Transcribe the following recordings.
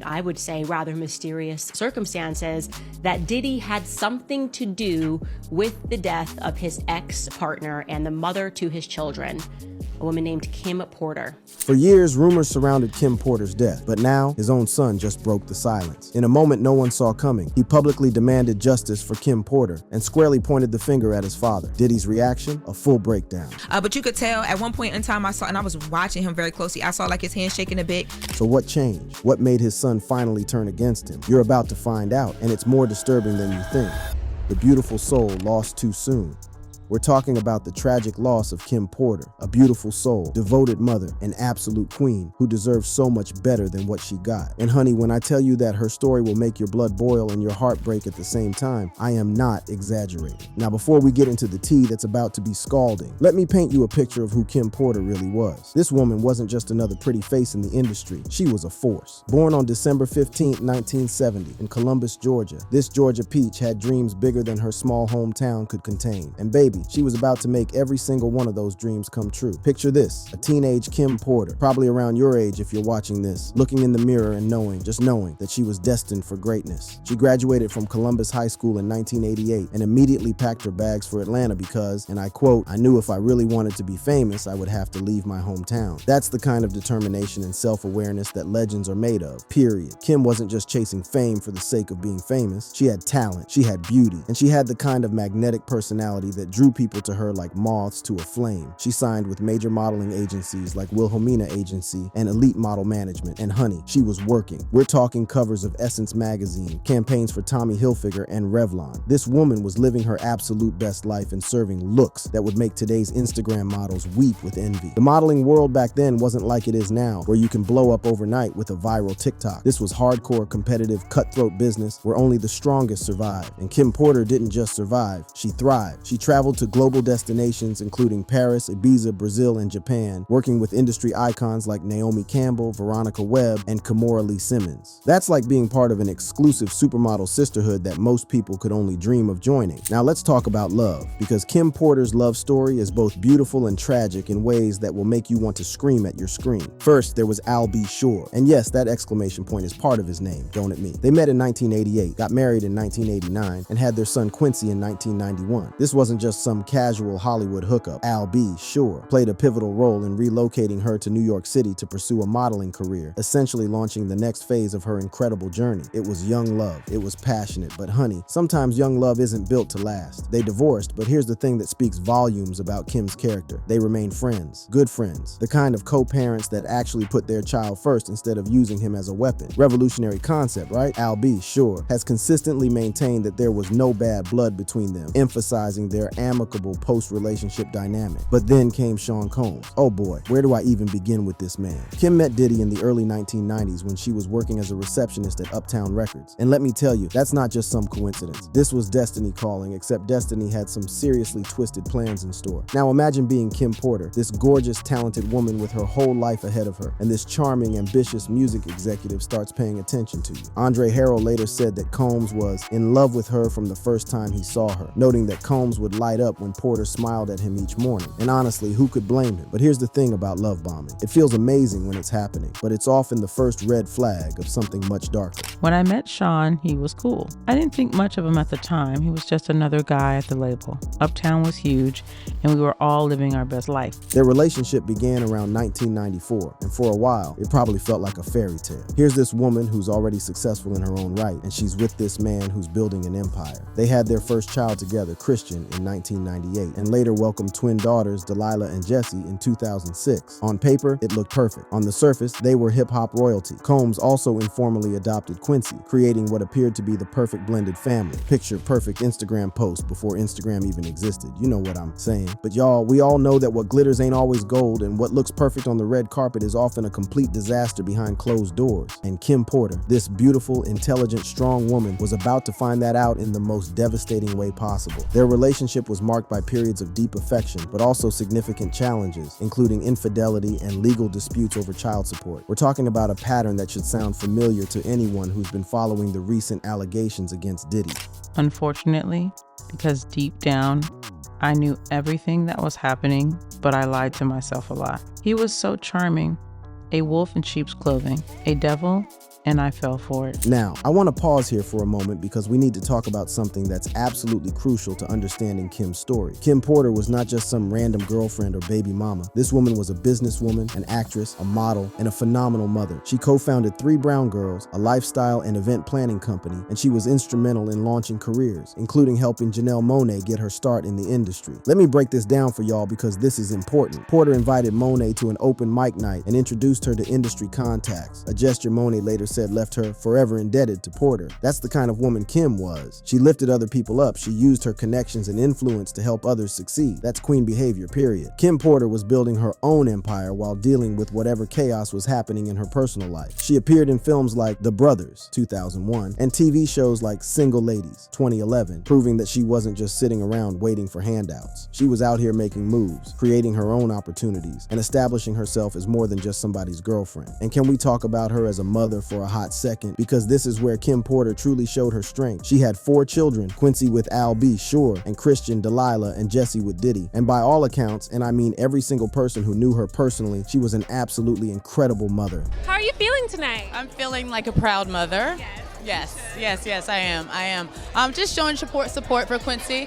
I would say rather mysterious circumstances that Diddy had something to do with the death of his ex-partner and the mother to his children, a woman named Kim Porter. For years, rumors surrounded Kim Porter's death, but now his own son just broke the silence. In a moment no one saw coming, he publicly demanded justice for Kim Porter and squarely pointed the finger at his father. Diddy's reaction? A full breakdown. But you could tell at one point in time I saw, and I was watching him very closely, I saw like his hand shaking a bit. So what changed? What made his son finally turn against him? You're about to find out, and it's more disturbing than you think. The beautiful soul lost too soon. We're talking about the tragic loss of Kim Porter, a beautiful soul, devoted mother, an absolute queen who deserves so much better than what she got. And honey, when I tell you that her story will make your blood boil and your heart break at the same time, I am not exaggerating. Now, before we get into the tea that's about to be scalding, let me paint you a picture of who Kim Porter really was. This woman wasn't just another pretty face in the industry. She was a force. Born on December 15, 1970 in Columbus, Georgia, this Georgia peach had dreams bigger than her small hometown could contain. And baby, she was about to make every single one of those dreams come true. Picture this, a teenage Kim Porter, probably around your age if you're watching this, looking in the mirror and knowing that she was destined for greatness. She graduated from Columbus High School in 1988 and immediately packed her bags for Atlanta because, and I quote, "I knew if I really wanted to be famous, I would have to leave my hometown." That's the kind of determination and self-awareness that legends are made of, period. Kim wasn't just chasing fame for the sake of being famous. She had talent, she had beauty, and she had the kind of magnetic personality that drew people to her like moths to a flame. She signed with major modeling agencies like Wilhelmina Agency and Elite Model Management, and honey, she was working. We're talking covers of Essence magazine, campaigns for Tommy Hilfiger and Revlon. This woman was living her absolute best life and serving looks that would make today's Instagram models weep with envy. The modeling world back then wasn't like it is now, where you can blow up overnight with a viral TikTok. This was hardcore, competitive, cutthroat business where only the strongest survived. And Kim Porter didn't just survive, she thrived. She traveled to global destinations including Paris, Ibiza, Brazil, and Japan, working with industry icons like Naomi Campbell, Veronica Webb, and Kimora Lee Simmons. That's like being part of an exclusive supermodel sisterhood that most people could only dream of joining. Now let's talk about love, because Kim Porter's love story is both beautiful and tragic in ways that will make you want to scream at your screen. First, there was Al B. Sure, and yes, that exclamation point is part of his name, don't it me? They met in 1988, got married in 1989, and had their son Quincy in 1991. This wasn't just some casual Hollywood hookup. Al B. Sure played a pivotal role in relocating her to New York City to pursue a modeling career, essentially launching the next phase of her incredible journey. It was young love. It was passionate, but honey, sometimes young love isn't built to last. They divorced, but here's the thing that speaks volumes about Kim's character. They remained friends, good friends, the kind of co-parents that actually put their child first instead of using him as a weapon. Revolutionary concept, right? Al B. Sure has consistently maintained that there was no bad blood between them, emphasizing their amicable post-relationship dynamic. But then came Sean Combs. Oh boy, where do I even begin with this man? Kim met Diddy in the early 1990s when she was working as a receptionist at Uptown Records. And let me tell you, that's not just some coincidence. This was destiny calling, except destiny had some seriously twisted plans in store. Now imagine being Kim Porter, this gorgeous, talented woman with her whole life ahead of her, and this charming, ambitious music executive starts paying attention to you. Andre Harrell later said that Combs was in love with her from the first time he saw her, noting that Combs would light up when Porter smiled at him each morning. And honestly, who could blame him? But here's the thing about love bombing. It feels amazing when it's happening, but it's often the first red flag of something much darker. When I met Sean, he was cool. I didn't think much of him at the time. He was just another guy at the label. Uptown was huge, and we were all living our best life. Their relationship began around 1994, and for a while, it probably felt like a fairy tale. Here's this woman who's already successful in her own right, and she's with this man who's building an empire. They had their first child together, Christian, in 1998, and later welcomed twin daughters, Delilah and Jessie, in 2006. On paper, it looked perfect. On the surface, they were hip-hop royalty. Combs also informally adopted Quincy, creating what appeared to be the perfect blended family. Picture perfect Instagram post before Instagram even existed. You know what I'm saying. But y'all, we all know that what glitters ain't always gold, and what looks perfect on the red carpet is often a complete disaster behind closed doors. And Kim Porter, this beautiful, intelligent, strong woman, was about to find that out in the most devastating way possible. Their relationship was marked by periods of deep affection, but also significant challenges, including infidelity and legal disputes over child support. We're talking about a pattern that should sound familiar to anyone who's been following the recent allegations against Diddy. Unfortunately, because deep down, I knew everything that was happening, but I lied to myself a lot. He was so charming, a wolf in sheep's clothing, a devil and I fell for it. Now, I want to pause here for a moment because we need to talk about something that's absolutely crucial to understanding Kim's story. Kim Porter was not just some random girlfriend or baby mama. This woman was a businesswoman, an actress, a model, and a phenomenal mother. She co-founded 3 Brown Girls, a lifestyle and event planning company, and she was instrumental in launching careers, including helping Janelle Monáe get her start in the industry. Let me break this down for y'all because this is important. Porter invited Monáe to an open mic night and introduced her to industry contacts, a gesture Monáe later said left her forever indebted to Porter. That's the kind of woman Kim was. She lifted other people up. She used her connections and influence to help others succeed. That's queen behavior, period. Kim Porter was building her own empire while dealing with whatever chaos was happening in her personal life. She appeared in films like The Brothers, 2001, and TV shows like Single Ladies, 2011, proving that she wasn't just sitting around waiting for handouts. She was out here making moves, creating her own opportunities, and establishing herself as more than just somebody's girlfriend. And can we talk about her as a mother for a hot second? Because this is where Kim Porter truly showed her strength. She had 4 children, Quincy with Al B, Sure, and Christian, Delilah, and Jesse with Diddy. And by all accounts, and I mean every single person who knew her personally, she was an absolutely incredible mother. How are you feeling tonight? I'm feeling like a proud mother. Yes, I am. Just showing support for Quincy.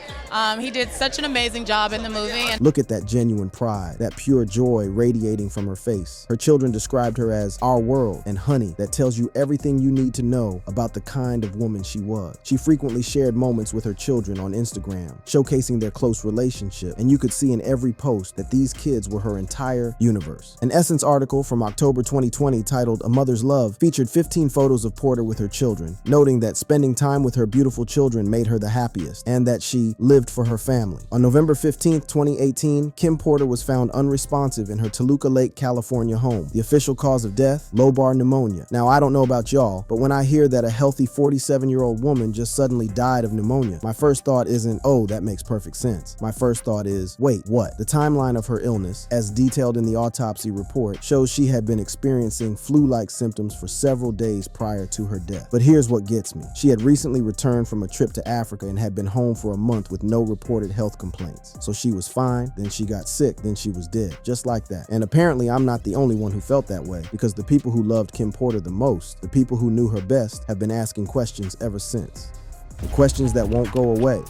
He did such an amazing job in the movie. And Look at that genuine pride, that pure joy radiating from her face. Her children described her as our world and honey. That tells you everything you need to know about the kind of woman she was. She frequently shared moments with her children on Instagram, showcasing their close relationship, and you could see in every post that these kids were her entire universe. An Essence article from October 2020 titled A Mother's Love featured 15 photos of Porter with her children, noting that spending time with her beautiful children made her the happiest and that she lived for her family. On November 15, 2018, Kim Porter was found unresponsive in her Toluca Lake, California home. The official cause of death, lobar pneumonia. Now, I don't know about y'all, but when I hear that a healthy 47-year-old woman just suddenly died of pneumonia, my first thought isn't, oh, that makes perfect sense. My first thought is, wait, what? The timeline of her illness, as detailed in the autopsy report, shows she had been experiencing flu-like symptoms for several days prior to her death. But here's what gets me. She had recently returned from a trip to Africa and had been home for a month with no reported health complaints. So she was fine, then she got sick, then she was dead. Just like that. And apparently I'm not the only one who felt that way, because the people who loved Kim Porter the most, the people who knew her best, have been asking questions ever since. The questions that won't go away.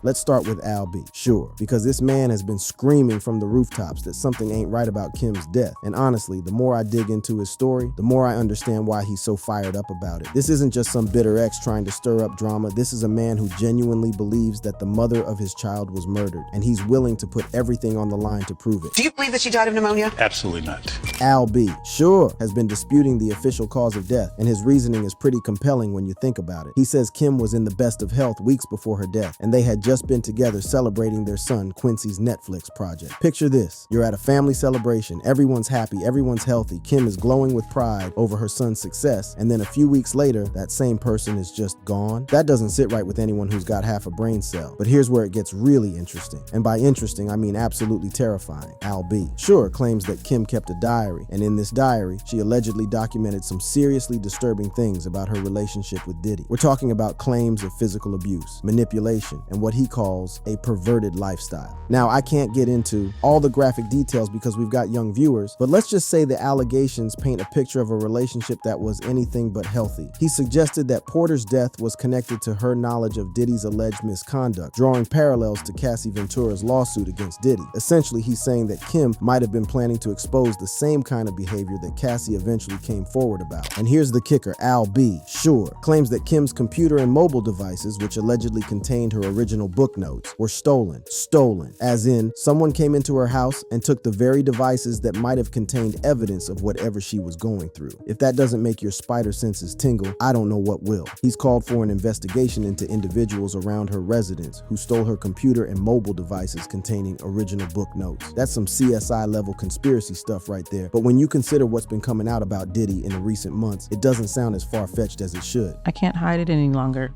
Let's start with Al B. Sure, because this man has been screaming from the rooftops that something ain't right about Kim's death. And honestly, the more I dig into his story, the more I understand why he's so fired up about it. This isn't just some bitter ex trying to stir up drama. This is a man who genuinely believes that the mother of his child was murdered, and he's willing to put everything on the line to prove it. Do you believe that she died of pneumonia? Absolutely not. Al B. Sure has been disputing the official cause of death, and his reasoning is pretty compelling when you think about it. He says Kim was in the best of health weeks before her death, and they had just been together celebrating their son Quincy's Netflix project. Picture this. You're at a family celebration. Everyone's happy. Everyone's healthy. Kim is glowing with pride over her son's success, and then a few weeks later, that same person is just gone. That doesn't sit right with anyone who's got half a brain cell. But here's where it gets really interesting. And by interesting, I mean absolutely terrifying. Al B. Sure claims that Kim kept a diary, and in this diary, she allegedly documented some seriously disturbing things about her relationship with Diddy. We're talking about claims of physical abuse, manipulation, and what he calls a perverted lifestyle. Now, I can't get into all the graphic details because we've got young viewers, but let's just say the allegations paint a picture of a relationship that was anything but healthy. He suggested that Porter's death was connected to her knowledge of Diddy's alleged misconduct, drawing parallels to Cassie Ventura's lawsuit against Diddy. Essentially, he's saying that Kim might have been planning to expose the same kind of behavior that Cassie eventually came forward about. And here's the kicker. Al B. Sure claims that Kim's computer and mobile devices, which allegedly contained her original book notes, were stolen, as in someone came into her house and took the very devices that might have contained evidence of whatever she was going through. If that doesn't make your spider senses tingle, I don't know what will. He's called for an investigation into individuals around her residence who stole her computer and mobile devices containing original book notes. That's some CSI level conspiracy stuff right there. But when you consider what's been coming out about Diddy in the recent months, it doesn't sound as far-fetched as it should. I can't hide it any longer.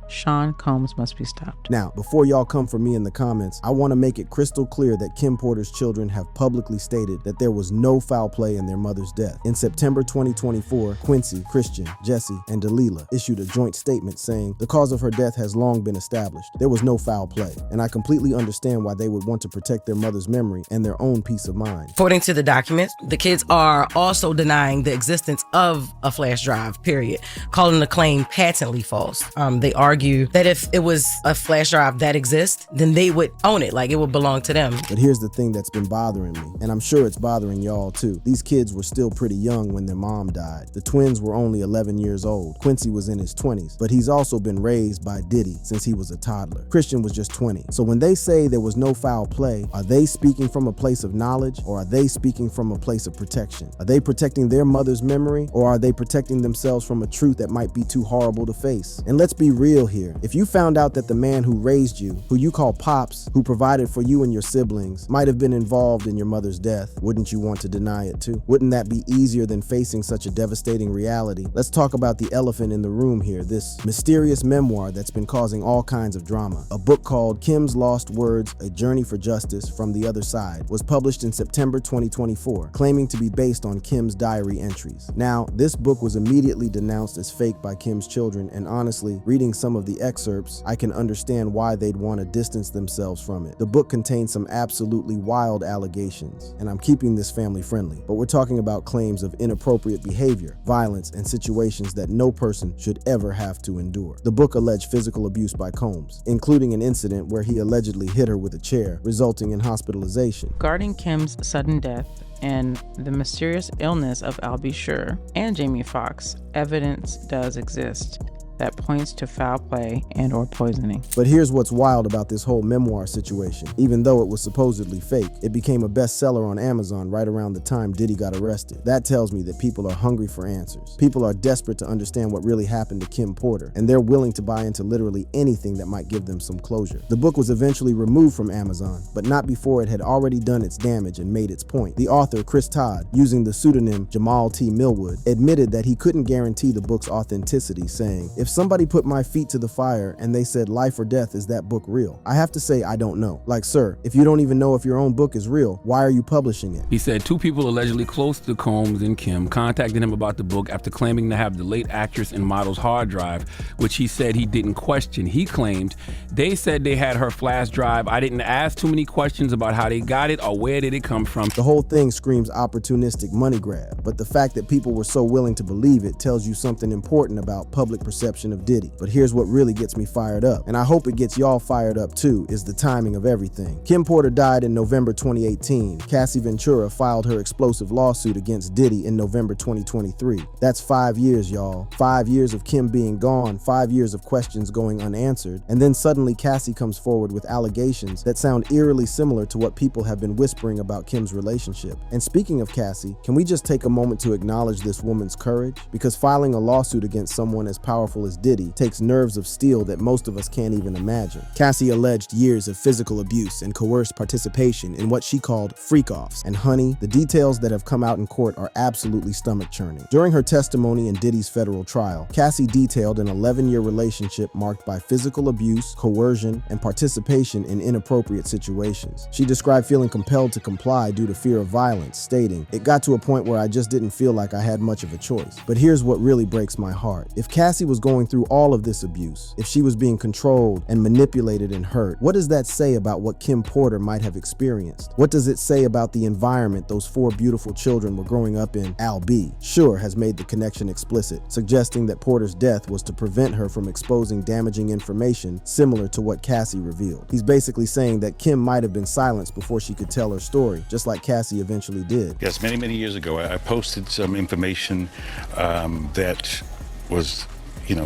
Sean Combs must be stopped. Now, before y'all come for me in the comments, I want to make it crystal clear that Kim Porter's children have publicly stated that there was no foul play in their mother's death. In September 2024, Quincy, Christian, Jesse, and Delilah issued a joint statement saying the cause of her death has long been established. There was no foul play, and I completely understand why they would want to protect their mother's memory and their own peace of mind. According to the documents, the kids are also denying the existence of a flash drive, period, calling the claim patently false. They argue that if it was a flash drive that exists, then they would own it, like it would belong to them. But here's the thing that's been bothering me, and I'm sure it's bothering y'all too. These kids were still pretty young when their mom died. The twins were only 11 years old. Quincy was in his 20s, but he's also been raised by Diddy since he was a toddler. Christian was just 20. So when they say there was no foul play, are they speaking from a place of knowledge, or are they speaking from a place of protection? Are they protecting their mother's memory, or are they protecting themselves from a truth that might be too horrible to face? And let's be real here. If you found out that the man who raised you, who you call Pops, who provided for you and your siblings, might have been involved in your mother's death, wouldn't you want to deny it too? Wouldn't that be easier than facing such a devastating reality? Let's talk about the elephant in the room here, this mysterious memoir that's been causing all kinds of drama. A book called Kim's Lost Words, A Journey for Justice from the Other Side was published in September 2024, claiming to be based on Kim's diary entries. Now, this book was immediately denounced as fake by Kim's children, and honestly, reading some of the excerpts, I can understand why they'd want to distance themselves from it. The book contains some absolutely wild allegations, and I'm keeping this family friendly, but we're talking about claims of inappropriate behavior, violence, and situations that no person should ever have to endure. The book alleged physical abuse by Combs, including an incident where he allegedly hit her with a chair, resulting in hospitalization. Regarding Kim's sudden death and the mysterious illness of Albie Schur and Jamie Foxx, evidence does exist that points to foul play and or poisoning. But here's what's wild about this whole memoir situation. Even though it was supposedly fake, it became a bestseller on Amazon right around the time Diddy got arrested. That tells me that people are hungry for answers. People are desperate to understand what really happened to Kim Porter, and they're willing to buy into literally anything that might give them some closure. The book was eventually removed from Amazon, but not before it had already done its damage and made its point. The author, Chris Todd, using the pseudonym Jamal T. Millwood, admitted that he couldn't guarantee the book's authenticity, saying, "If somebody put my feet to the fire and they said life or death, is that book real? I have to say I don't know. Like, sir, if you don't even know if your own book is real, why are you publishing it?" He said 2 people allegedly close to Combs and Kim contacted him about the book after claiming to have the late actress and model's hard drive, which he said he didn't question. He claimed they said they had her flash drive. I didn't ask too many questions about how they got it or where did it come from. The whole thing screams opportunistic money grab, but the fact that people were so willing to believe it tells you something important about public perception of Diddy. But here's what really gets me fired up, and I hope it gets y'all fired up too, is the timing of everything. Kim Porter died in November 2018. Cassie Ventura filed her explosive lawsuit against Diddy in November 2023. That's 5 years, y'all. 5 years of Kim being gone, 5 years of questions going unanswered, and then suddenly Cassie comes forward with allegations that sound eerily similar to what people have been whispering about Kim's relationship. And speaking of Cassie, can we just take a moment to acknowledge this woman's courage? Because filing a lawsuit against someone as powerful as Diddy takes nerves of steel that most of us can't even imagine. Cassie alleged years of physical abuse and coerced participation in what she called freak-offs. And honey, the details that have come out in court are absolutely stomach-churning. During her testimony in Diddy's federal trial, Cassie detailed an 11-year relationship marked by physical abuse, coercion, and participation in inappropriate situations. She described feeling compelled to comply due to fear of violence, stating, "It got to a point where I just didn't feel like I had much of a choice." But here's what really breaks my heart. If Cassie was going through all of this abuse, if she was being controlled and manipulated and hurt, what does that say about what Kim Porter might have experienced? What does it say about the environment those 4 beautiful children were growing up in? Al B. Schur has made the connection explicit, suggesting that Porter's death was to prevent her from exposing damaging information similar to what Cassie revealed. He's basically saying that Kim might have been silenced before she could tell her story, just like Cassie eventually did. Yes, many years ago, I posted some information that was,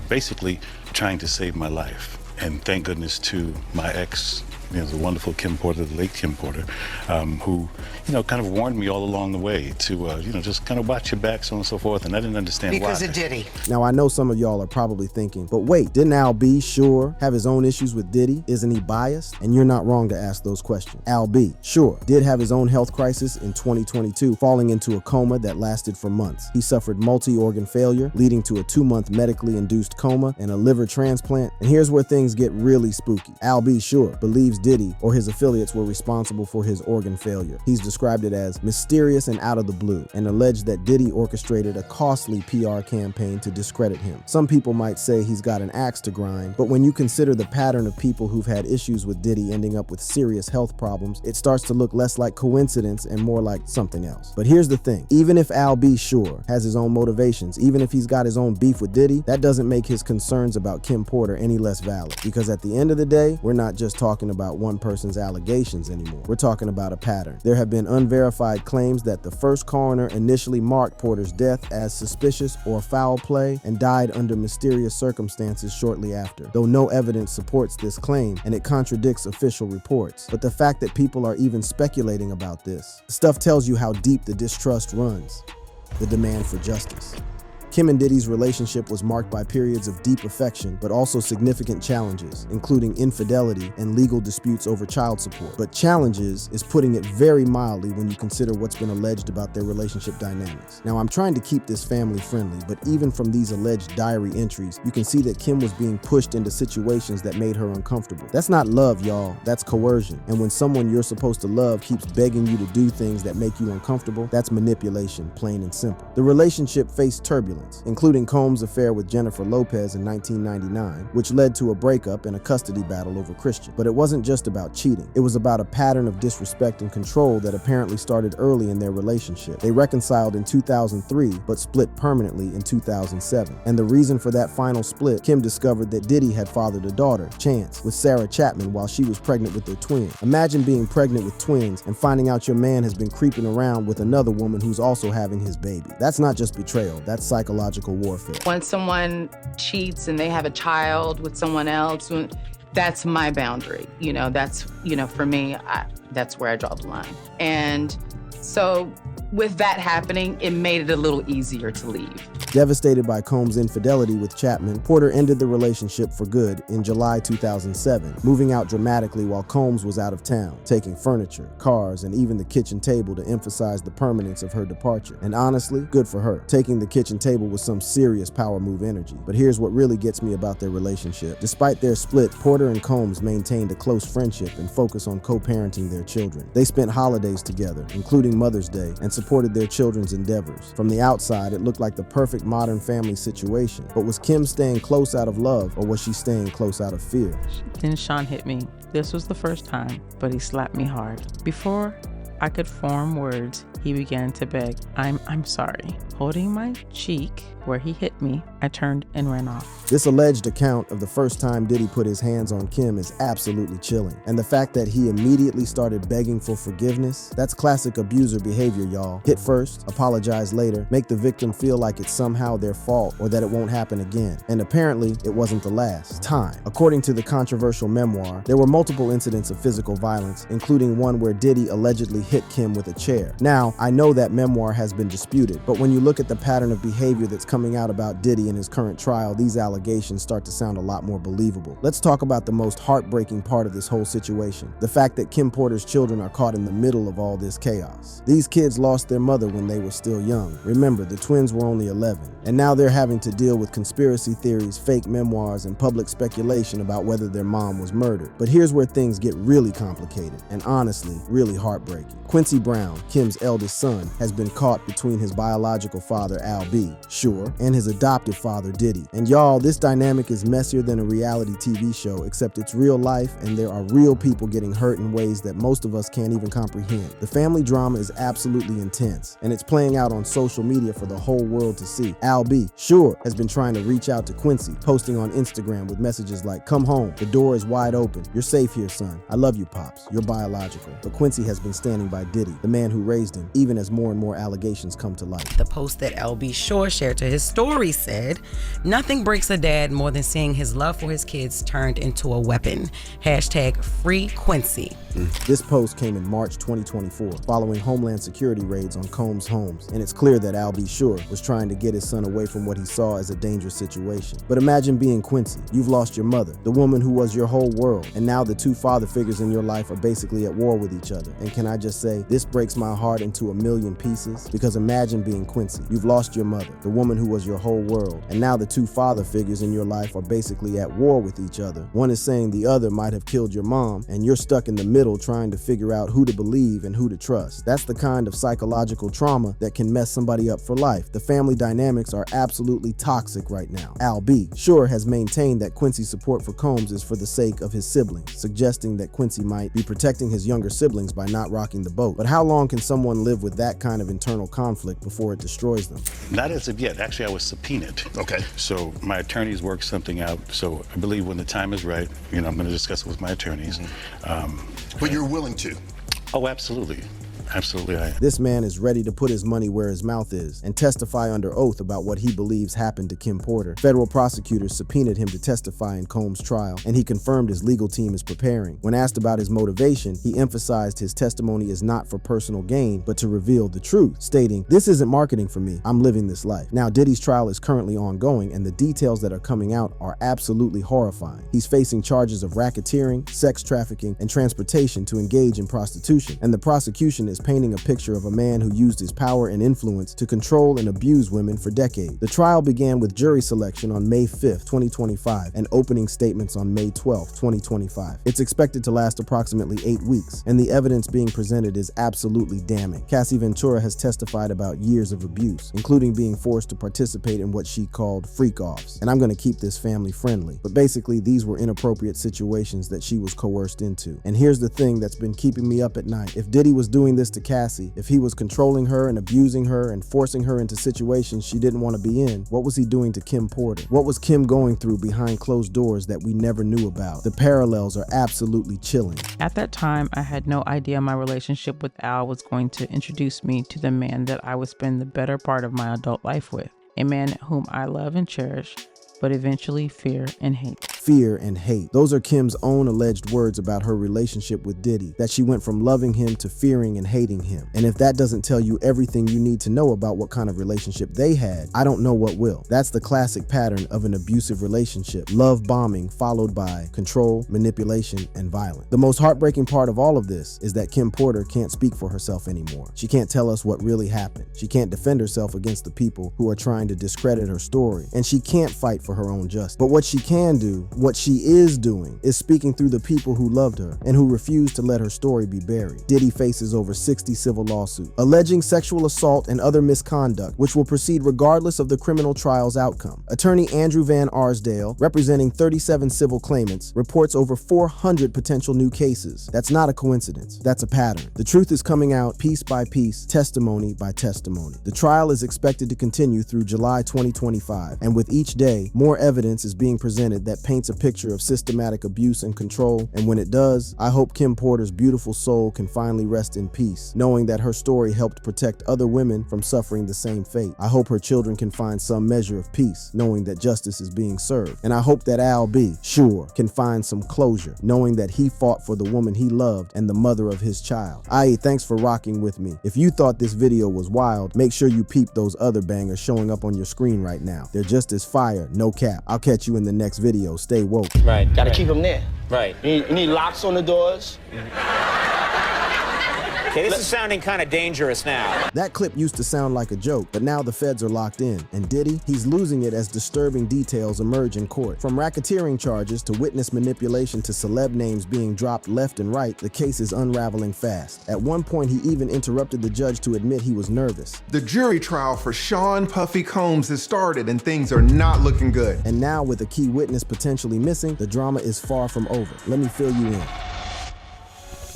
basically trying to save my life. And thank goodness to my ex the wonderful Kim Porter, the late Kim Porter, who, kind of warned me all along the way to, just kind of watch your back, so on and so forth. And I didn't understand why. Because of Diddy. Now, I know some of y'all are probably thinking, but wait, didn't Al B, sure, have his own issues with Diddy? Isn't he biased? And you're not wrong to ask those questions. Al B, sure, did have his own health crisis in 2022, falling into a coma that lasted for months. He suffered multi-organ failure, leading to a 2-month medically induced coma and a liver transplant. And here's where things get really spooky. Al B, sure, believes Diddy or his affiliates were responsible for his organ failure. He's described it as mysterious and out of the blue, and alleged that Diddy orchestrated a costly PR campaign to discredit him. Some people might say he's got an axe to grind, but when you consider the pattern of people who've had issues with Diddy ending up with serious health problems, it starts to look less like coincidence and more like something else. But here's the thing, even if Al B, sure, has his own motivations, even if he's got his own beef with Diddy, that doesn't make his concerns about Kim Porter any less valid. Because at the end of the day, we're not just talking about one person's allegations anymore. We're talking about a pattern. There have been unverified claims that the first coroner initially marked Porter's death as suspicious or foul play and died under mysterious circumstances shortly after, though no evidence supports this claim and it contradicts official reports. But the fact that people are even speculating about this stuff tells you how deep the distrust runs. The demand for justice. Kim and Diddy's relationship was marked by periods of deep affection, but also significant challenges, including infidelity and legal disputes over child support. But challenges is putting it very mildly when you consider what's been alleged about their relationship dynamics. Now, I'm trying to keep this family friendly, but even from these alleged diary entries, you can see that Kim was being pushed into situations that made her uncomfortable. That's not love, y'all. That's coercion. And when someone you're supposed to love keeps begging you to do things that make you uncomfortable, that's manipulation, plain and simple. The relationship faced turbulence, including Combs' affair with Jennifer Lopez in 1999, which led to a breakup and a custody battle over Christian. But it wasn't just about cheating. It was about a pattern of disrespect and control that apparently started early in their relationship. They reconciled in 2003, but split permanently in 2007. And the reason for that final split, Kim discovered that Diddy had fathered a daughter, Chance, with Sarah Chapman while she was pregnant with their twin. Imagine being pregnant with twins and finding out your man has been creeping around with another woman who's also having his baby. That's not just betrayal, that's psychological warfare. When someone cheats and they have a child with someone else, that's my boundary. That's, for me, that's where I draw the line. And so with that happening, it made it a little easier to leave. Devastated by Combs' infidelity with Chapman, Porter ended the relationship for good in July 2007, moving out dramatically while Combs was out of town, taking furniture, cars, and even the kitchen table to emphasize the permanence of her departure. And honestly, good for her. Taking the kitchen table was some serious power move energy. But here's what really gets me about their relationship. Despite their split, Porter and Combs maintained a close friendship and focused on co-parenting their children. They spent holidays together, including Mother's Day, and supported their children's endeavors. From the outside, it looked like the perfect modern family situation. But was Kim staying close out of love, or was she staying close out of fear? Then Sean hit me. This was the first time, but he slapped me hard. Before I could form words, he began to beg, I'm sorry. Holding my cheek where he hit me, I turned and ran off. This alleged account of the first time Diddy put his hands on Kim is absolutely chilling. And the fact that he immediately started begging for forgiveness, that's classic abuser behavior, y'all. Hit first, apologize later, make the victim feel like it's somehow their fault or that it won't happen again. And apparently, it wasn't the last time. According to the controversial memoir, there were multiple incidents of physical violence, including one where Diddy allegedly hit Kim with a chair. Now, I know that memoir has been disputed, but when you look at the pattern of behavior that's coming out about Diddy in his current trial, these allegations start to sound a lot more believable. Let's talk about the most heartbreaking part of this whole situation, the fact that Kim Porter's children are caught in the middle of all this chaos. These kids lost their mother when they were still young. Remember, the twins were only 11, and now they're having to deal with conspiracy theories, fake memoirs, and public speculation about whether their mom was murdered. But here's where things get really complicated, and honestly, really heartbreaking. Quincy Brown, Kim's eldest son, has been caught between his biological father, Al B, sure, and his adoptive father, Diddy. And y'all, this dynamic is messier than a reality TV show, except it's real life and there are real people getting hurt in ways that most of us can't even comprehend. The family drama is absolutely intense, and it's playing out on social media for the whole world to see. Al B, sure, has been trying to reach out to Quincy, posting on Instagram with messages like, "Come home, the door is wide open, you're safe here, son. I love you, Pops, you're biological." But Quincy has been standing by Diddy, the man who raised him, even as more and more allegations come to light. The post that LB Shore shared to his story said, "Nothing breaks a dad more than seeing his love for his kids turned into a weapon. Hashtag free Quincy." This post came in March 2024, following Homeland Security raids on Combs' homes, and it's clear that Al B. Sure was trying to get his son away from what he saw as a dangerous situation. But imagine being Quincy. You've lost your mother, the woman who was your whole world, and now the two father figures in your life are basically at war with each other. And can I just say, this breaks my heart into a million pieces, because imagine being Quincy. You've lost your mother, the woman who was your whole world, and now the two father figures in your life are basically at war with each other. One is saying the other might have killed your mom, and you're stuck in the middle trying to figure out who to believe and who to trust. That's the kind of psychological trauma that can mess somebody up for life. The family dynamics are absolutely toxic right now. Al B. Sure has maintained that Quincy's support for Combs is for the sake of his siblings, suggesting that Quincy might be protecting his younger siblings by not rocking the boat. But how long can someone live with that kind of internal conflict before it destroys them? Not as of yet. Actually, I was subpoenaed. Okay. So my attorneys worked something out. So I believe when the time is right, I'm going to discuss it with my attorneys. But you're willing to? Oh, absolutely. Absolutely, I am. This man is ready to put his money where his mouth is and testify under oath about what he believes happened to Kim Porter. Federal prosecutors subpoenaed him to testify in Combs' trial, and he confirmed his legal team is preparing. When asked about his motivation, he emphasized his testimony is not for personal gain, but to reveal the truth, stating, "This isn't marketing for me. I'm living this life." Now, Diddy's trial is currently ongoing, and the details that are coming out are absolutely horrifying. He's facing charges of racketeering, sex trafficking, and transportation to engage in prostitution, and the prosecution is painting a picture of a man who used his power and influence to control and abuse women for decades. The trial began with jury selection on May 5th, 2025, and opening statements on May 12th, 2025. It's expected to last approximately 8 weeks, and the evidence being presented is absolutely damning. Cassie Ventura has testified about years of abuse, including being forced to participate in what she called freak-offs. And I'm going to keep this family friendly, but basically these were inappropriate situations that she was coerced into. And here's the thing that's been keeping me up at night. If Diddy was doing this to Cassie, if he was controlling her and abusing her and forcing her into situations she didn't want to be in, what was he doing to Kim Porter? What was Kim going through behind closed doors that we never knew about? The parallels are absolutely chilling. At that time, I had no idea my relationship with Al was going to introduce me to the man that I would spend the better part of my adult life with, a man whom I love and cherish, but eventually fear and hate. Fear and hate. Those are Kim's own alleged words about her relationship with Diddy, that she went from loving him to fearing and hating him. And if that doesn't tell you everything you need to know about what kind of relationship they had, I don't know what will. That's the classic pattern of an abusive relationship. Love bombing followed by control, manipulation, and violence. The most heartbreaking part of all of this is that Kim Porter can't speak for herself anymore. She can't tell us what really happened. She can't defend herself against the people who are trying to discredit her story. And she can't fight for her own justice. But what she can do, what she is doing, is speaking through the people who loved her and who refused to let her story be buried. Diddy faces over 60 civil lawsuits alleging sexual assault and other misconduct, which will proceed regardless of the criminal trial's outcome. Attorney Andrew Van Arsdale, representing 37 civil claimants, reports over 400 potential new cases. That's not a coincidence. That's a pattern. The truth is coming out piece by piece, testimony by testimony. The trial is expected to continue through July 2025, and with each day, more evidence is being presented that paints a picture of systematic abuse and control. And when it does, I hope Kim Porter's beautiful soul can finally rest in peace, knowing that her story helped protect other women from suffering the same fate. I hope her children can find some measure of peace, knowing that justice is being served. And I hope that Al B. Sure can find some closure, knowing that he fought for the woman he loved and the mother of his child. Aye, thanks for rocking with me. If you thought this video was wild, make sure you peep those other bangers showing up on your screen right now. They're just as fire, no cap. I'll catch you in the next video. Stay woke. Right. Gotta keep them there. Right. You need locks on the doors. Okay, this is sounding kind of dangerous now. That clip used to sound like a joke, but now the feds are locked in. And Diddy, he's losing it as disturbing details emerge in court. From racketeering charges to witness manipulation to celeb names being dropped left and right, the case is unraveling fast. At one point, he even interrupted the judge to admit he was nervous. The jury trial for Sean Puffy Combs has started and things are not looking good. And now with a key witness potentially missing, the drama is far from over. Let me fill you in.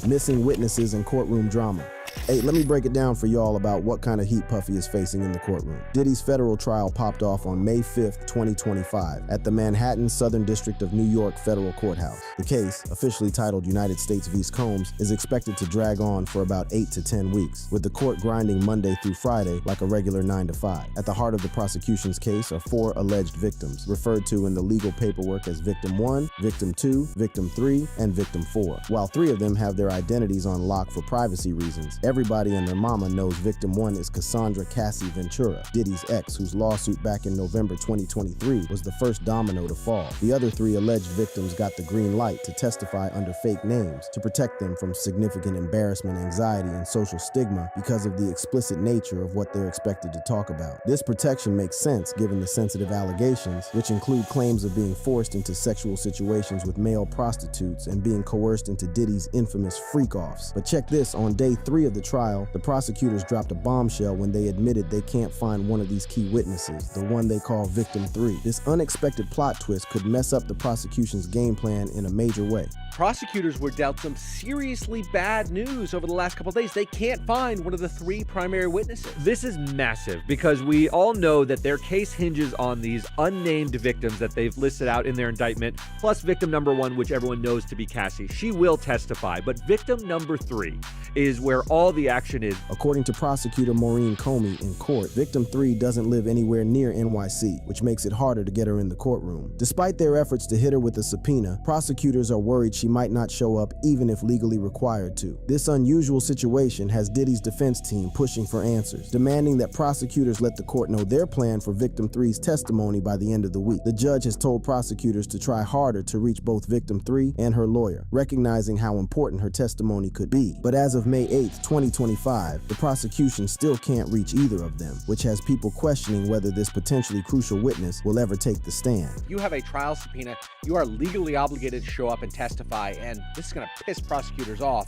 Missing witnesses and courtroom drama. Hey, let me break it down for y'all about what kind of heat Puffy is facing in the courtroom. Diddy's federal trial popped off on May 5th, 2025 at the Manhattan Southern District of New York Federal Courthouse. The case, officially titled United States v. Combs, is expected to drag on for about 8 to 10 weeks, with the court grinding Monday through Friday like a regular 9 to 5. At the heart of the prosecution's case are 4 alleged victims, referred to in the legal paperwork as Victim 1, Victim 2, Victim 3, and Victim 4. While 3 of them have their identities on lock for privacy reasons, everybody and their mama knows Victim 1 is Cassandra Cassie Ventura, Diddy's ex, whose lawsuit back in November 2023 was the first domino to fall. The other 3 alleged victims got the green light to testify under fake names to protect them from significant embarrassment, anxiety, and social stigma because of the explicit nature of what they're expected to talk about. This protection makes sense given the sensitive allegations, which include claims of being forced into sexual situations with male prostitutes and being coerced into Diddy's infamous freak-offs. But check this, on day 3 of the trial, the prosecutors dropped a bombshell when they admitted they can't find one of these key witnesses, the one they call Victim 3. This unexpected plot twist could mess up the prosecution's game plan in a major way. Prosecutors were dealt some seriously bad news over the last couple of days. They can't find one of the 3 primary witnesses. This is massive because we all know that their case hinges on these unnamed victims that they've listed out in their indictment, plus victim number 1, which everyone knows to be Cassie. She will testify, but victim number 3 is where all the action is. According to prosecutor Maureen Comey in court, Victim 3 doesn't live anywhere near NYC, which makes it harder to get her in the courtroom. Despite their efforts to hit her with a subpoena, prosecutors are worried she might not show up even if legally required to. This unusual situation has Diddy's defense team pushing for answers, demanding that prosecutors let the court know their plan for Victim 3's testimony by the end of the week. The judge has told prosecutors to try harder to reach both Victim 3 and her lawyer, recognizing how important her testimony could be. But as of May 8th, 2025, the prosecution still can't reach either of them, which has people questioning whether this potentially crucial witness will ever take the stand. You have a trial subpoena, you are legally obligated to show up and testify, and this is going to piss prosecutors off.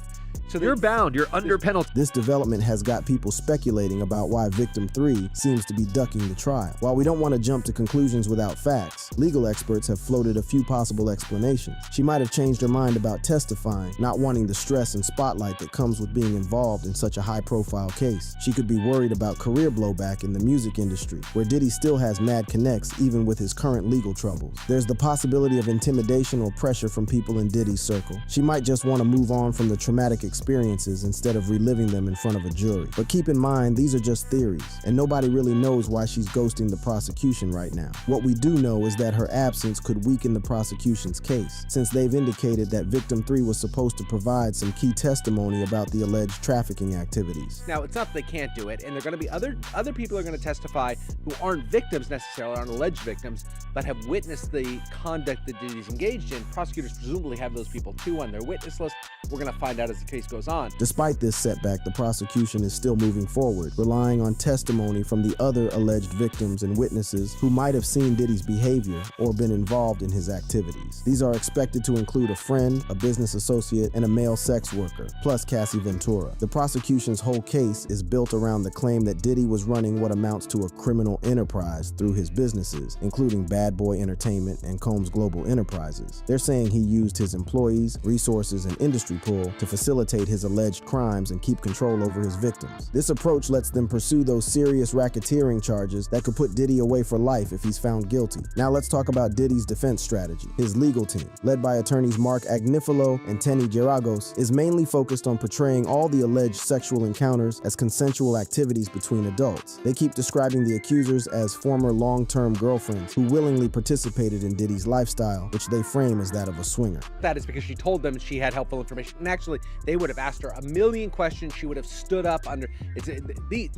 So you're bound, you're under penalty. This development has got people speculating about why Victim 3 seems to be ducking the trial. While we don't want to jump to conclusions without facts, legal experts have floated a few possible explanations. She might have changed her mind about testifying, not wanting the stress and spotlight that comes with being involved in such a high-profile case. She could be worried about career blowback in the music industry, where Diddy still has mad connects even with his current legal troubles. There's the possibility of intimidation or pressure from people in Diddy's circle. She might just want to move on from the traumatic experiences instead of reliving them in front of a jury. But keep in mind, these are just theories, and nobody really knows why she's ghosting the prosecution right now. What we do know is that her absence could weaken the prosecution's case, since they've indicated that Victim 3 was supposed to provide some key testimony about the alleged trafficking activities. Now, it's not that they can't do it, and there are going to be other people are going to testify who aren't victims necessarily, aren't alleged victims, but have witnessed the conduct that Diddy's engaged in. Prosecutors presumably have those people too on their witness list. We're going to find out as the case goes on. Despite this setback, the prosecution is still moving forward, relying on testimony from the other alleged victims and witnesses who might have seen Diddy's behavior or been involved in his activities. These are expected to include a friend, a business associate, and a male sex worker, plus Cassie Ventura. The prosecution's whole case is built around the claim that Diddy was running what amounts to a criminal enterprise through his businesses, including Bad Boy Entertainment and Combs Global Enterprises. They're saying he used his employees, resources, and industry pool to facilitate his alleged crimes and keep control over his victims. This approach lets them pursue those serious racketeering charges that could put Diddy away for life if he's found guilty. Now let's talk about Diddy's defense strategy. His legal team, led by attorneys Mark Agnifilo and Tenny Geragos, is mainly focused on portraying all the alleged sexual encounters as consensual activities between adults. They keep describing the accusers as former long-term girlfriends who willingly participated in Diddy's lifestyle, which they frame as that of a swinger. That is because she told them she had helpful information, and actually they would have asked her a million questions. She would have stood up under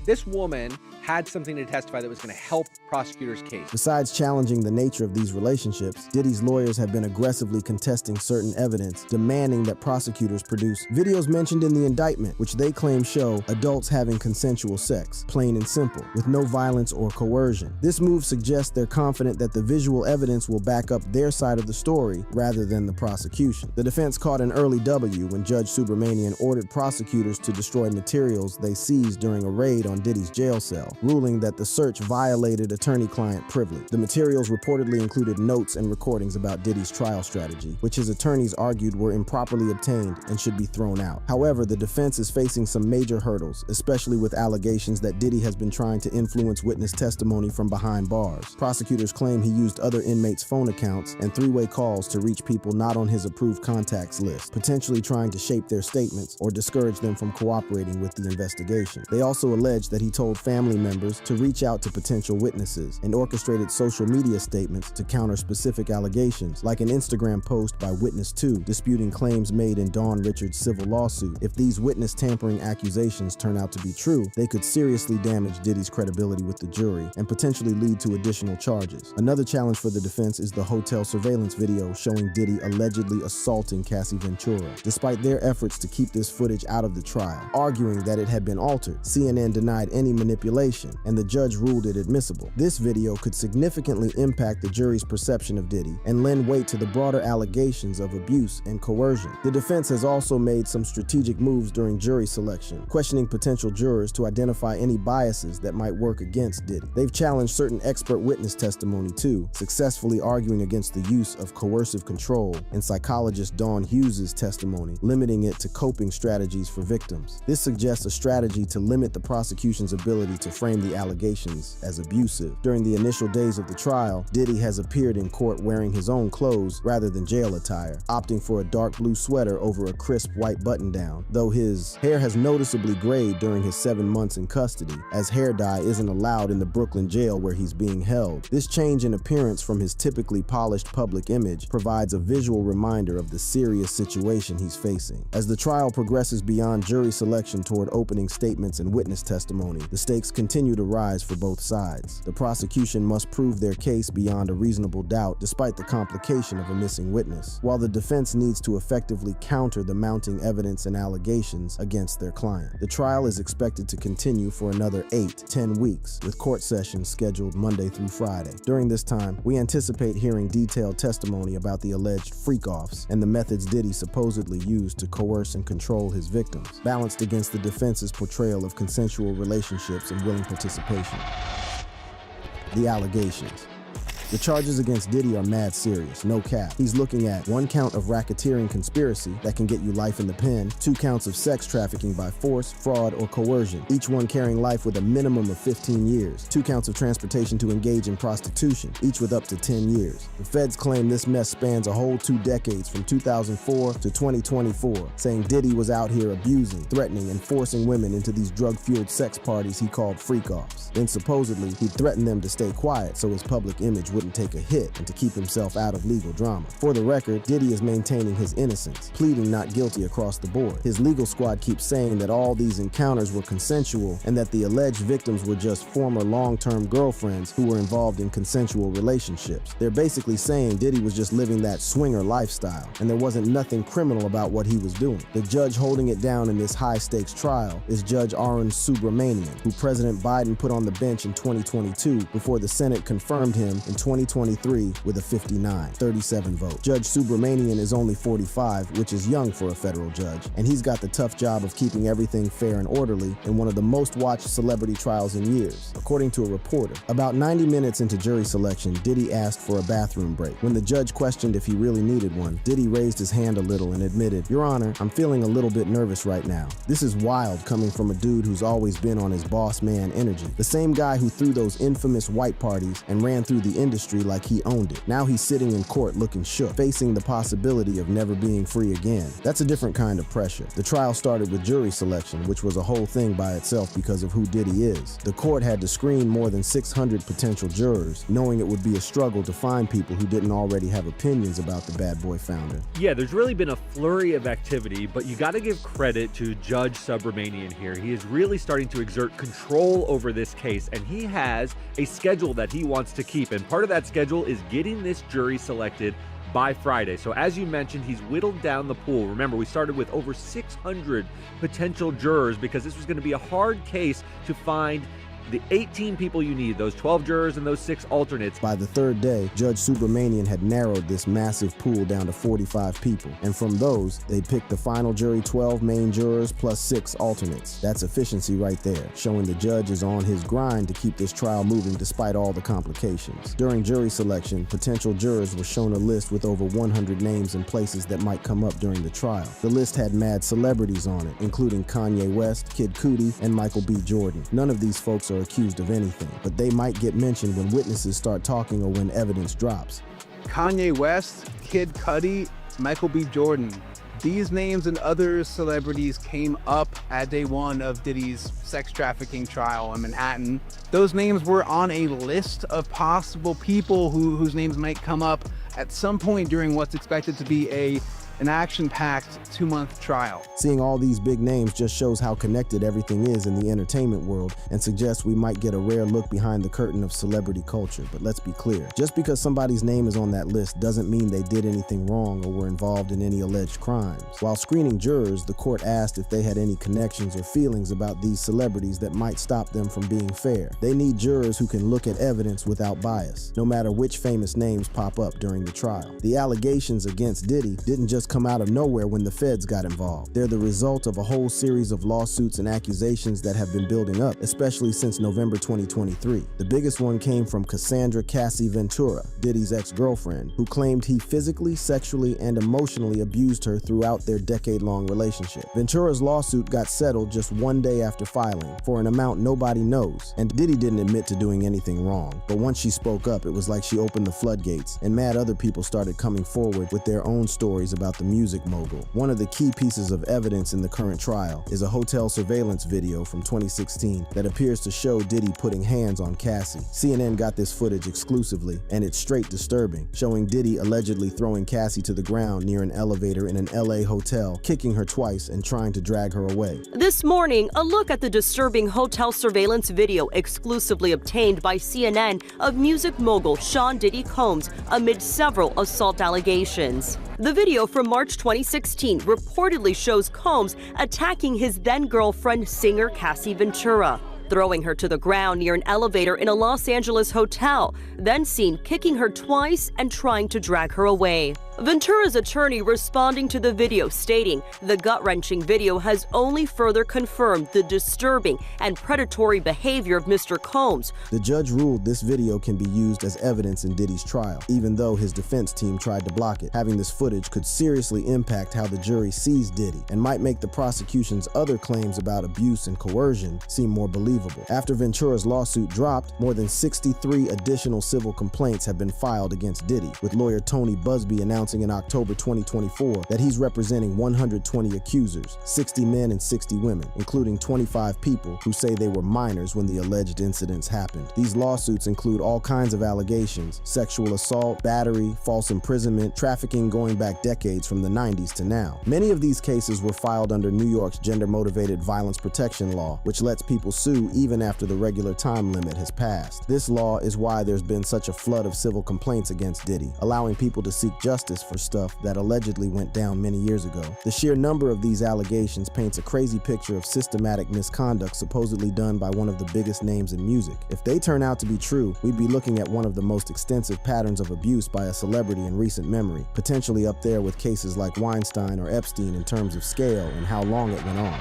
this woman had something to testify that was going to help prosecutors' case. Besides challenging the nature of these relationships, Diddy's lawyers have been aggressively contesting certain evidence, demanding that prosecutors produce videos mentioned in the indictment, which they claim show adults having consensual sex, plain and simple, with no violence or coercion. This move suggests they're confident that the visual evidence will back up their side of the story rather than the prosecution. The defense caught an early W when Judge Subramanian Subramanian ordered prosecutors to destroy materials they seized during a raid on Diddy's jail cell, ruling that the search violated attorney-client privilege. The materials reportedly included notes and recordings about Diddy's trial strategy, which his attorneys argued were improperly obtained and should be thrown out. However, the defense is facing some major hurdles, especially with allegations that Diddy has been trying to influence witness testimony from behind bars. Prosecutors claim he used other inmates' phone accounts and three-way calls to reach people not on his approved contacts list, potentially trying to shape their statements or discourage them from cooperating with the investigation. They also allege that he told family members to reach out to potential witnesses and orchestrated social media statements to counter specific allegations, like an Instagram post by Witness 2 disputing claims made in Dawn Richards' civil lawsuit. If these witness tampering accusations turn out to be true, they could seriously damage Diddy's credibility with the jury and potentially lead to additional charges. Another challenge for the defense is the hotel surveillance video showing Diddy allegedly assaulting Cassie Ventura. Despite their efforts to keep this footage out of the trial, arguing that it had been altered, CNN denied any manipulation, and the judge ruled it admissible. This video could significantly impact the jury's perception of Diddy and lend weight to the broader allegations of abuse and coercion. The defense has also made some strategic moves during jury selection, questioning potential jurors to identify any biases that might work against Diddy. They've challenged certain expert witness testimony too, successfully arguing against the use of coercive control in psychologist Dawn Hughes' testimony, limiting it to coping strategies for victims. This suggests a strategy to limit the prosecution's ability to frame the allegations as abusive. During the initial days of the trial, Diddy has appeared in court wearing his own clothes rather than jail attire, opting for a dark blue sweater over a crisp white button-down, though his hair has noticeably grayed during his 7 months in custody, as hair dye isn't allowed in the Brooklyn jail where he's being held. This change in appearance from his typically polished public image provides a visual reminder of the serious situation he's facing. As the trial progresses beyond jury selection toward opening statements and witness testimony, the stakes continue to rise for both sides. The prosecution must prove their case beyond a reasonable doubt despite the complication of a missing witness, while the defense needs to effectively counter the mounting evidence and allegations against their client. The trial is expected to continue for another 8-10 weeks, with court sessions scheduled Monday through Friday. During this time, we anticipate hearing detailed testimony about the alleged freak-offs and the methods Diddy supposedly used to coerce and control his victims, balanced against the defense's portrayal of consensual relationships and willing participation. The allegations. The charges against Diddy are mad serious, no cap. He's looking at 1 count of racketeering conspiracy that can get you life in the pen, 2 counts of sex trafficking by force, fraud, or coercion, each one carrying life with a minimum of 15 years, 2 counts of transportation to engage in prostitution, each with up to 10 years. The feds claim this mess spans a whole 2 decades from 2004 to 2024, saying Diddy was out here abusing, threatening, and forcing women into these drug-fueled sex parties he called freak-offs. Then supposedly, he threatened them to stay quiet so his public image wouldn't take a hit and to keep himself out of legal drama. For the record, Diddy is maintaining his innocence, pleading not guilty across the board. His legal squad keeps saying that all these encounters were consensual and that the alleged victims were just former long-term girlfriends who were involved in consensual relationships. They're basically saying Diddy was just living that swinger lifestyle and there wasn't nothing criminal about what he was doing. The judge holding it down in this high-stakes trial is Judge Arun Subramanian, who President Biden put on the bench in 2022 before the Senate confirmed him in 2023 with a 59-37 vote. Judge Subramanian is only 45, which is young for a federal judge, and he's got the tough job of keeping everything fair and orderly in one of the most watched celebrity trials in years. According to a reporter, about 90 minutes into jury selection, Diddy asked for a bathroom break. When the judge questioned if he really needed one, Diddy raised his hand a little and admitted, "Your Honor, I'm feeling a little bit nervous right now." This is wild coming from a dude who's always been on his boss man energy. The same guy who threw those infamous white parties and ran through the industry like he owned it. Now he's sitting in court looking shook, facing the possibility of never being free again. That's a different kind of pressure. The trial started with jury selection, which was a whole thing by itself because of who Diddy is. The court had to screen more than 600 potential jurors, knowing it would be a struggle to find people who didn't already have opinions about the bad boy founder. Yeah, there's really been a flurry of activity, but you got to give credit to Judge Subramanian here. He is really starting to exert control over this case, and he has a schedule that he wants to keep. And part of that schedule is getting this jury selected by Friday. So as you mentioned, he's whittled down the pool. Remember, we started with over 600 potential jurors because this was going to be a hard case to find the 18 people you need, those 12 jurors and those 6 alternates. By the third day, Judge Subramanian had narrowed this massive pool down to 45 people, and from those, they picked the final jury 12 main jurors plus 6 alternates. That's efficiency right there, showing the judge is on his grind to keep this trial moving despite all the complications. During jury selection, potential jurors were shown a list with over 100 names and places that might come up during the trial. The list had mad celebrities on it, including Kanye West, Kid Cudi, and Michael B. Jordan. None of these folks are accused of anything, but they might get mentioned when witnesses start talking or when evidence drops. Kanye West, Kid Cudi, Michael B. Jordan. These names and other celebrities came up at day one of Diddy's sex trafficking trial in Manhattan. Those names were on a list of possible people whose names might come up at some point during what's expected to be an action-packed 2-month trial. Seeing all these big names just shows how connected everything is in the entertainment world and suggests we might get a rare look behind the curtain of celebrity culture. But let's be clear, just because somebody's name is on that list doesn't mean they did anything wrong or were involved in any alleged crimes. While screening jurors, the court asked if they had any connections or feelings about these celebrities that might stop them from being fair. They need jurors who can look at evidence without bias, no matter which famous names pop up during the trial. The allegations against Diddy didn't just come out of nowhere when the feds got involved. They're the result of a whole series of lawsuits and accusations that have been building up, especially since November 2023. The biggest one came from Cassandra Cassie Ventura, Diddy's ex-girlfriend, who claimed he physically, sexually, and emotionally abused her throughout their decade-long relationship. Ventura's lawsuit got settled just one day after filing, for an amount nobody knows, and Diddy didn't admit to doing anything wrong. But once she spoke up, it was like she opened the floodgates, and mad other people started coming forward with their own stories about the music mogul. One of the key pieces of evidence in the current trial is a hotel surveillance video from 2016 that appears to show Diddy putting hands on Cassie. CNN got this footage exclusively, and it's straight disturbing, showing Diddy allegedly throwing Cassie to the ground near an elevator in an LA hotel, kicking her twice and trying to drag her away. This morning, a look at the disturbing hotel surveillance video exclusively obtained by CNN of music mogul Sean Diddy Combs amid several assault allegations. The video from March 2016 reportedly shows Combs attacking his then-girlfriend singer Cassie Ventura, throwing her to the ground near an elevator in a Los Angeles hotel, then seen kicking her twice and trying to drag her away. Ventura's attorney responding to the video stating the gut-wrenching video has only further confirmed the disturbing and predatory behavior of Mr. Combs. The judge ruled this video can be used as evidence in Diddy's trial, even though his defense team tried to block it. Having this footage could seriously impact how the jury sees Diddy and might make the prosecution's other claims about abuse and coercion seem more believable. After Ventura's lawsuit dropped, more than 63 additional civil complaints have been filed against Diddy, with lawyer Tony Busby announcing in October 2024 that he's representing 120 accusers, 60 men and 60 women, including 25 people who say they were minors when the alleged incidents happened. These lawsuits include all kinds of allegations: sexual assault, battery, false imprisonment, trafficking going back decades from the 90s to now. Many of these cases were filed under New York's gender-motivated violence protection law, which lets people sue even after the regular time limit has passed. This law is why there's been such a flood of civil complaints against Diddy, allowing people to seek justice for stuff that allegedly went down many years ago. The sheer number of these allegations paints a crazy picture of systematic misconduct supposedly done by one of the biggest names in music. If they turn out to be true, we'd be looking at one of the most extensive patterns of abuse by a celebrity in recent memory, potentially up there with cases like Weinstein or Epstein in terms of scale and how long it went on.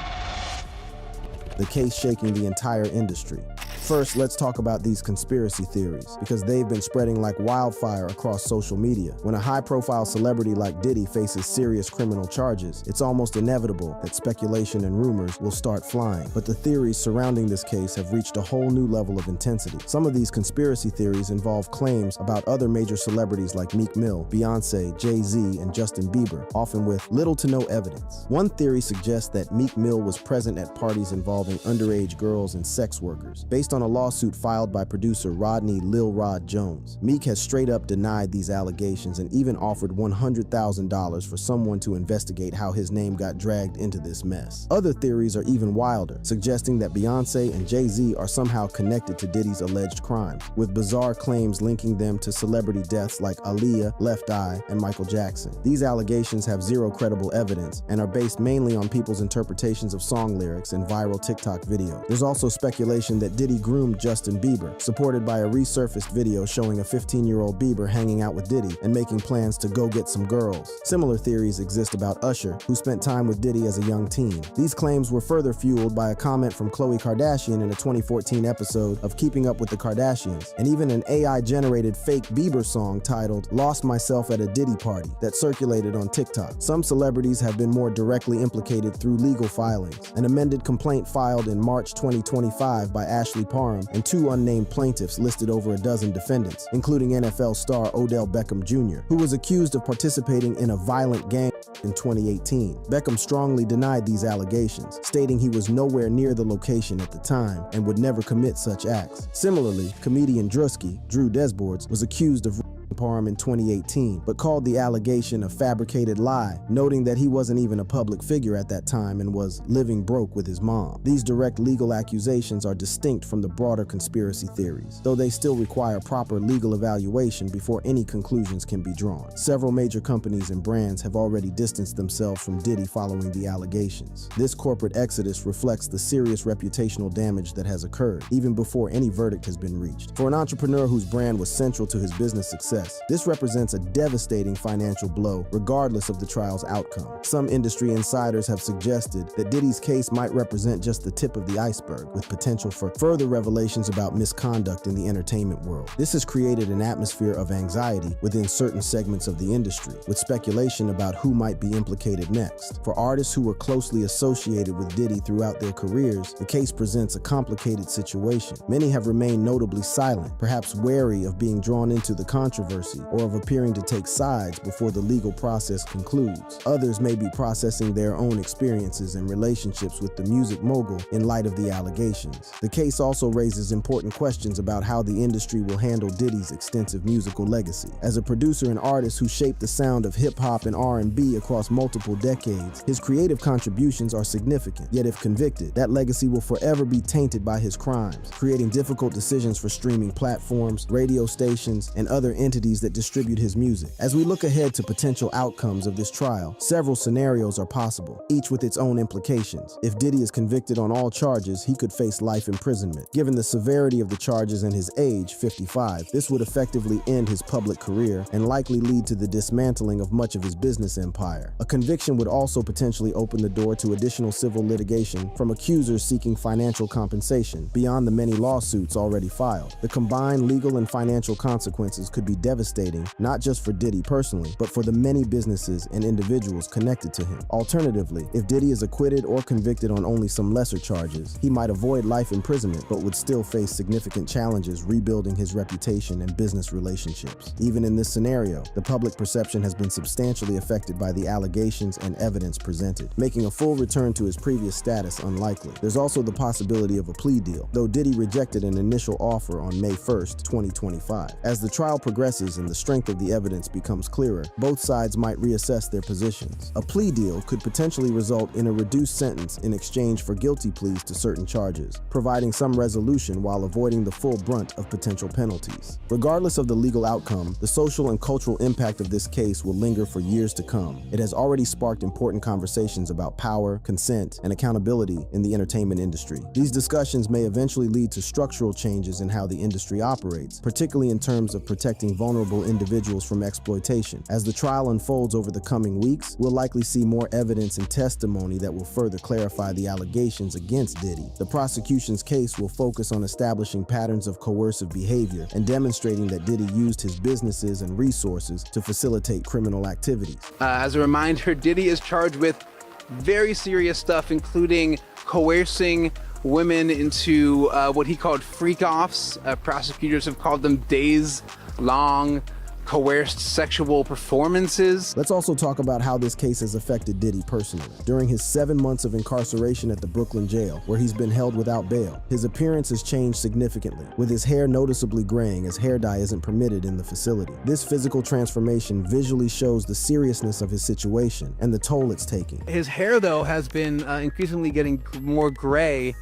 The case shaking the entire industry. First, let's talk about these conspiracy theories, because they've been spreading like wildfire across social media. When a high-profile celebrity like Diddy faces serious criminal charges, it's almost inevitable that speculation and rumors will start flying. But the theories surrounding this case have reached a whole new level of intensity. Some of these conspiracy theories involve claims about other major celebrities like Meek Mill, Beyonce, Jay-Z, and Justin Bieber, often with little to no evidence. One theory suggests that Meek Mill was present at parties involving underage girls and sex workers, based on a lawsuit filed by producer Rodney Lil Rod Jones. Meek has straight up denied these allegations and even offered $100,000 for someone to investigate how his name got dragged into this mess. Other theories are even wilder, suggesting that Beyonce and Jay-Z are somehow connected to Diddy's alleged crimes, with bizarre claims linking them to celebrity deaths like Aaliyah, Left Eye, and Michael Jackson. These allegations have zero credible evidence and are based mainly on people's interpretations of song lyrics and viral TikTok videos. There's also speculation that Diddy groomed Justin Bieber, supported by a resurfaced video showing a 15-year-old Bieber hanging out with Diddy and making plans to go get some girls. Similar theories exist about Usher, who spent time with Diddy as a young teen. These claims were further fueled by a comment from Khloe Kardashian in a 2014 episode of Keeping Up with the Kardashians, and even an AI-generated fake Bieber song titled "Lost Myself at a Diddy Party" that circulated on TikTok. Some celebrities have been more directly implicated through legal filings. An amended complaint filed in March 2025 by Ashley Parham and 2 unnamed plaintiffs listed over a dozen defendants, including NFL star Odell Beckham Jr., who was accused of participating in a violent gang in 2018. Beckham strongly denied these allegations, stating he was nowhere near the location at the time and would never commit such acts. Similarly, comedian Drew Desbordes was accused of Parham in 2018, but called the allegation a fabricated lie, noting that he wasn't even a public figure at that time and was living broke with his mom. These direct legal accusations are distinct from the broader conspiracy theories, though they still require proper legal evaluation before any conclusions can be drawn. Several major companies and brands have already distanced themselves from Diddy following the allegations. This corporate exodus reflects the serious reputational damage that has occurred, even before any verdict has been reached. For an entrepreneur whose brand was central to his business success, this represents a devastating financial blow, regardless of the trial's outcome. Some industry insiders have suggested that Diddy's case might represent just the tip of the iceberg, with potential for further revelations about misconduct in the entertainment world. This has created an atmosphere of anxiety within certain segments of the industry, with speculation about who might be implicated next. For artists who were closely associated with Diddy throughout their careers, the case presents a complicated situation. Many have remained notably silent, perhaps wary of being drawn into the controversy or of appearing to take sides before the legal process concludes. Others may be processing their own experiences and relationships with the music mogul in light of the allegations. The case also raises important questions about how the industry will handle Diddy's extensive musical legacy. As a producer and artist who shaped the sound of hip-hop and R&B across multiple decades, his creative contributions are significant. Yet if convicted, that legacy will forever be tainted by his crimes, creating difficult decisions for streaming platforms, radio stations, and other entities that distribute his music. As we look ahead to potential outcomes of this trial, several scenarios are possible, each with its own implications. If Diddy is convicted on all charges, he could face life imprisonment. Given the severity of the charges and his age, 55, this would effectively end his public career and likely lead to the dismantling of much of his business empire. A conviction would also potentially open the door to additional civil litigation from accusers seeking financial compensation, beyond the many lawsuits already filed. The combined legal and financial consequences could be devastating, not just for Diddy personally, but for the many businesses and individuals connected to him. Alternatively, if Diddy is acquitted or convicted on only some lesser charges, he might avoid life imprisonment, but would still face significant challenges rebuilding his reputation and business relationships. Even in this scenario, the public perception has been substantially affected by the allegations and evidence presented, making a full return to his previous status unlikely. There's also the possibility of a plea deal, though Diddy rejected an initial offer on May 1st, 2025. As the trial progresses and the strength of the evidence becomes clearer, both sides might reassess their positions. A plea deal could potentially result in a reduced sentence in exchange for guilty pleas to certain charges, providing some resolution while avoiding the full brunt of potential penalties. Regardless of the legal outcome, the social and cultural impact of this case will linger for years to come. It has already sparked important conversations about power, consent, and accountability in the entertainment industry. These discussions may eventually lead to structural changes in how the industry operates, particularly in terms of protecting vulnerable individuals from exploitation. As the trial unfolds over the coming weeks, we'll likely see more evidence and testimony that will further clarify the allegations against Diddy. The prosecution's case will focus on establishing patterns of coercive behavior and demonstrating that Diddy used his businesses and resources to facilitate criminal activities. As a reminder, Diddy is charged with very serious stuff, including coercing women into what he called freak-offs. Prosecutors have called them days-long coerced sexual performances. Let's also talk about how this case has affected Diddy personally. During his 7 months of incarceration at the Brooklyn jail, where he's been held without bail, his appearance has changed significantly, with his hair noticeably graying as hair dye isn't permitted in the facility. This physical transformation visually shows the seriousness of his situation and the toll it's taking. His hair, though, has been increasingly getting more gray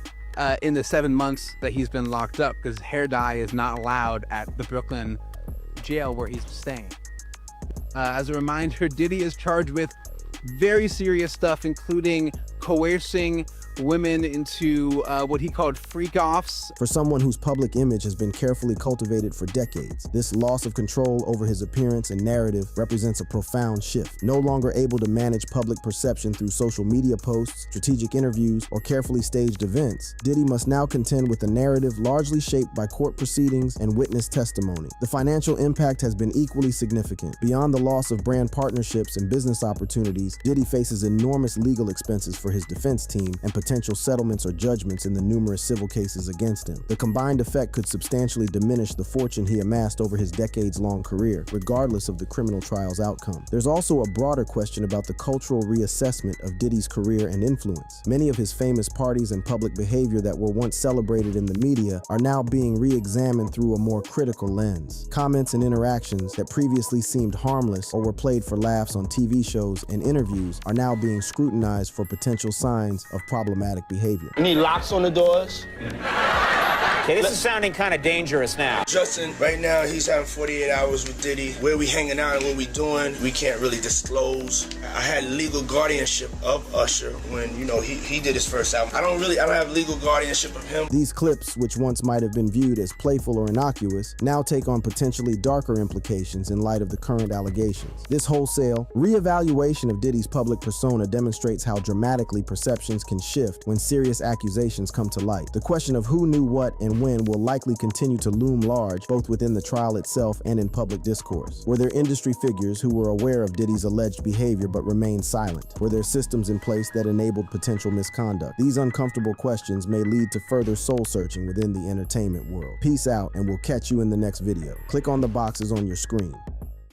in the 7 months that he's been locked up, because hair dye is not allowed at the Brooklyn jail where he's staying. As a reminder, Diddy is charged with very serious stuff, including coercing women into what he called freak-offs. For someone whose public image has been carefully cultivated for decades, this loss of control over his appearance and narrative represents a profound shift. No longer able to manage public perception through social media posts, strategic interviews, or carefully staged events, Diddy must now contend with a narrative largely shaped by court proceedings and witness testimony. The financial impact has been equally significant. Beyond the loss of brand partnerships and business opportunities, Diddy faces enormous legal expenses for his defense team and potential settlements or judgments in the numerous civil cases against him. The combined effect could substantially diminish the fortune he amassed over his decades-long career, regardless of the criminal trial's outcome. There's also a broader question about the cultural reassessment of Diddy's career and influence. Many of his famous parties and public behavior that were once celebrated in the media are now being re-examined through a more critical lens. Comments and interactions that previously seemed harmless or were played for laughs on TV shows and interviews are now being scrutinized for potential signs of problematic behavior. You need locks on the doors? Okay, this is sounding kind of dangerous now. Justin, right now he's having 48 hours with Diddy. Where we hanging out and what we doing, we can't really disclose. I had legal guardianship of Usher when, you know, he did his first album. I don't have legal guardianship of him. These clips, which once might have been viewed as playful or innocuous, now take on potentially darker implications in light of the current allegations. This wholesale reevaluation of Diddy's public persona demonstrates how dramatically perceptions can shift when serious accusations come to light. The question of who knew what and when will likely continue to loom large, both within the trial itself and in public discourse. Were there industry figures who were aware of Diddy's alleged behavior but remained silent? Were there systems in place that enabled potential misconduct? These uncomfortable questions may lead to further soul-searching within the entertainment world. Peace out, and we'll catch you in the next video. Click on the boxes on your screen.